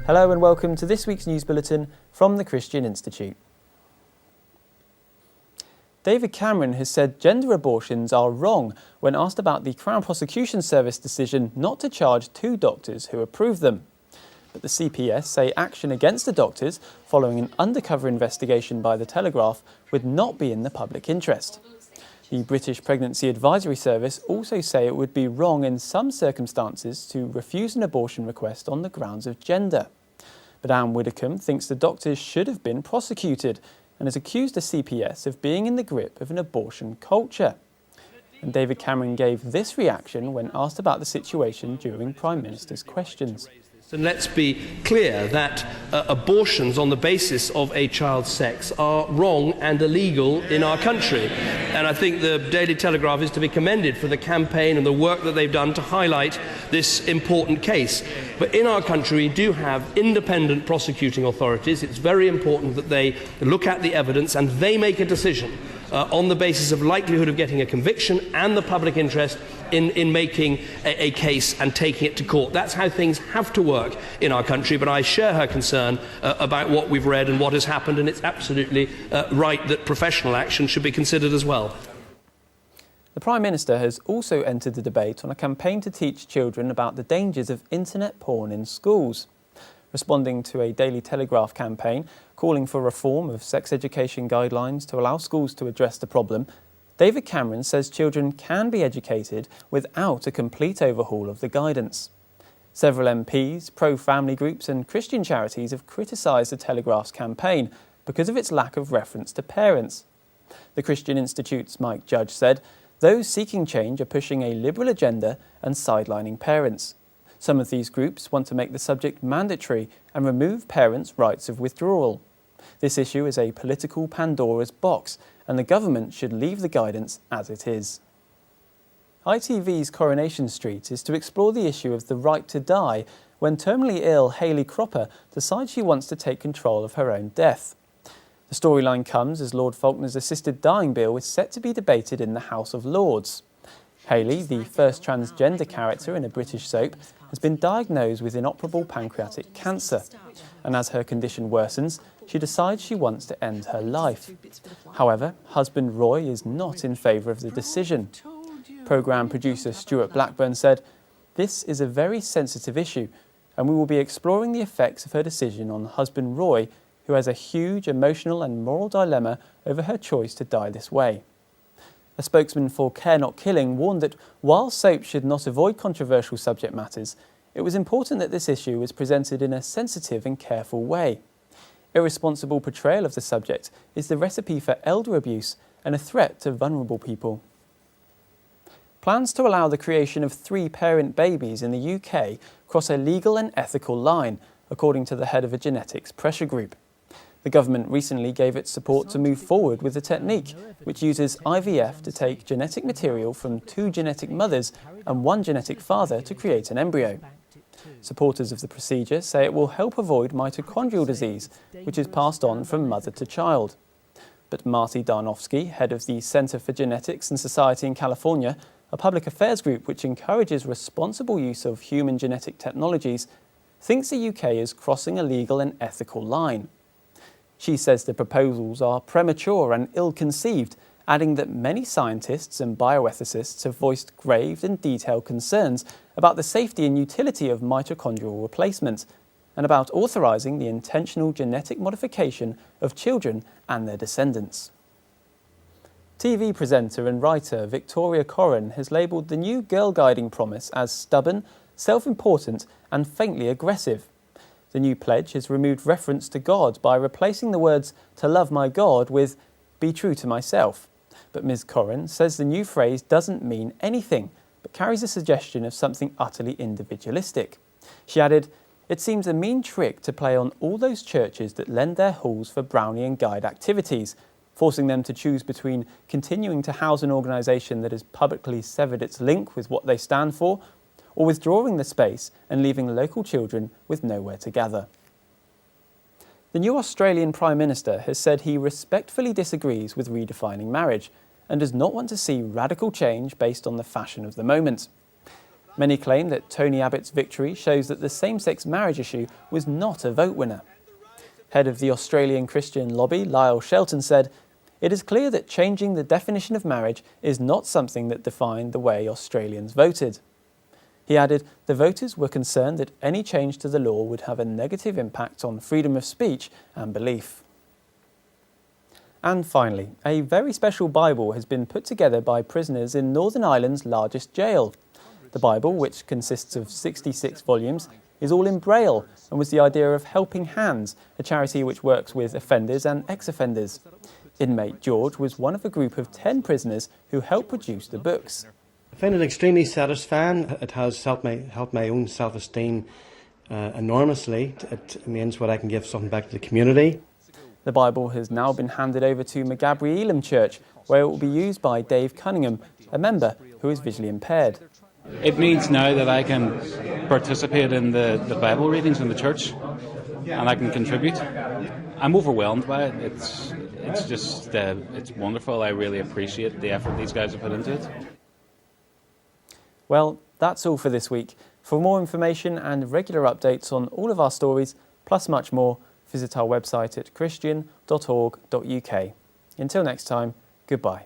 Hello and welcome to this week's news bulletin from the Christian Institute. David Cameron has said gender abortions are wrong when asked about the Crown Prosecution Service decision not to charge 2 doctors who approved them. But the CPS say action against the doctors following an undercover investigation by the Telegraph would not be in the public interest. The British Pregnancy Advisory Service also say it would be wrong in some circumstances to refuse an abortion request on the grounds of gender. But Anne Widdecombe thinks the doctors should have been prosecuted and has accused the CPS of being in the grip of an abortion culture. And David Cameron gave this reaction when asked about the situation during Prime Minister's questions. And let's be clear that abortions on the basis of a child's sex are wrong and illegal in our country. And I think the Daily Telegraph is to be commended for the campaign and the work that they've done to highlight this important case. But in our country, we do have independent prosecuting authorities. It's very important that they look at the evidence and they make a decision on the basis of likelihood of getting a conviction and the public interest in making a case and taking it to court. That's how things have to work in our country, but I share her concern about what we've read and what has happened, and it's absolutely right that professional action should be considered as well. The Prime Minister has also entered the debate on a campaign to teach children about the dangers of internet porn in schools. Responding to a Daily Telegraph campaign calling for reform of sex education guidelines to allow schools to address the problem, David Cameron says children can be educated without a complete overhaul of the guidance. Several MPs, pro-family groups and Christian charities have criticised the Telegraph's campaign because of its lack of reference to parents. The Christian Institute's Mike Judge said, those seeking change are pushing a liberal agenda and sidelining parents. Some of these groups want to make the subject mandatory and remove parents' rights of withdrawal. This issue is a political Pandora's box, and the government should leave the guidance as it is. ITV's Coronation Street is to explore the issue of the right to die when terminally ill Hayley Cropper decides she wants to take control of her own death. The storyline comes as Lord Faulkner's assisted dying bill is set to be debated in the House of Lords. Hayley, the first transgender character in a British soap, has been diagnosed with inoperable pancreatic cancer, and as her condition worsens, she decides she wants to end her life. However, husband Roy is not in favour of the decision. Programme producer Stuart Blackburn said, "This is a very sensitive issue, and we will be exploring the effects of her decision on husband Roy, who has a huge emotional and moral dilemma over her choice to die this way." A spokesman for Care Not Killing warned that while soap should not avoid controversial subject matters, it was important that this issue was presented in a sensitive and careful way. Irresponsible portrayal of the subject is the recipe for elder abuse and a threat to vulnerable people. Plans to allow the creation of 3-parent babies in the UK cross a legal and ethical line, according to the head of a genetics pressure group. The government recently gave its support to move forward with the technique, which uses IVF to take genetic material from 2 genetic mothers and 1 genetic father to create an embryo. Supporters of the procedure say it will help avoid mitochondrial disease, which is passed on from mother to child. But Marty Darnofsky, head of the Centre for Genetics and Society in California, a public affairs group which encourages responsible use of human genetic technologies, thinks the UK is crossing a legal and ethical line. She says the proposals are premature and ill-conceived, adding that many scientists and bioethicists have voiced grave and detailed concerns about the safety and utility of mitochondrial replacement, and about authorising the intentional genetic modification of children and their descendants. TV presenter and writer Victoria Coren has labelled the new Girlguiding promise as stubborn, self-important and faintly aggressive. The new pledge has removed reference to God by replacing the words "to love my God" with "be true to myself." But Ms Coren says the new phrase doesn't mean anything, but carries a suggestion of something utterly individualistic. She added, "It seems a mean trick to play on all those churches that lend their halls for Brownie and Guide activities, forcing them to choose between continuing to house an organisation that has publicly severed its link with what they stand for, or withdrawing the space and leaving local children with nowhere to gather." The new Australian Prime Minister has said he respectfully disagrees with redefining marriage and does not want to see radical change based on the fashion of the moment. Many claim that Tony Abbott's victory shows that the same-sex marriage issue was not a vote winner. Head of the Australian Christian lobby, Lyle Shelton, said, "It is clear that changing the definition of marriage is not something that defined the way Australians voted." He added the voters were concerned that any change to the law would have a negative impact on freedom of speech and belief. And finally, a very special Bible has been put together by prisoners in Northern Ireland's largest jail. The Bible, which consists of 66 volumes, is all in Braille and was the idea of Helping Hands, a charity which works with offenders and ex-offenders. Inmate George was one of a group of 10 prisoners who helped produce the books. I find it extremely satisfying. It has helped my own self-esteem enormously. It means what I can give something back to the community. The Bible has now been handed over to Magabry Elam Church, where it will be used by Dave Cunningham, a member who is visually impaired. It means now that I can participate in the Bible readings in the church and I can contribute. I'm overwhelmed by it. It's just it's wonderful. I really appreciate the effort these guys have put into it. Well, that's all for this week. For more information and regular updates on all of our stories, plus much more, visit our website at christian.org.uk. Until next time, goodbye.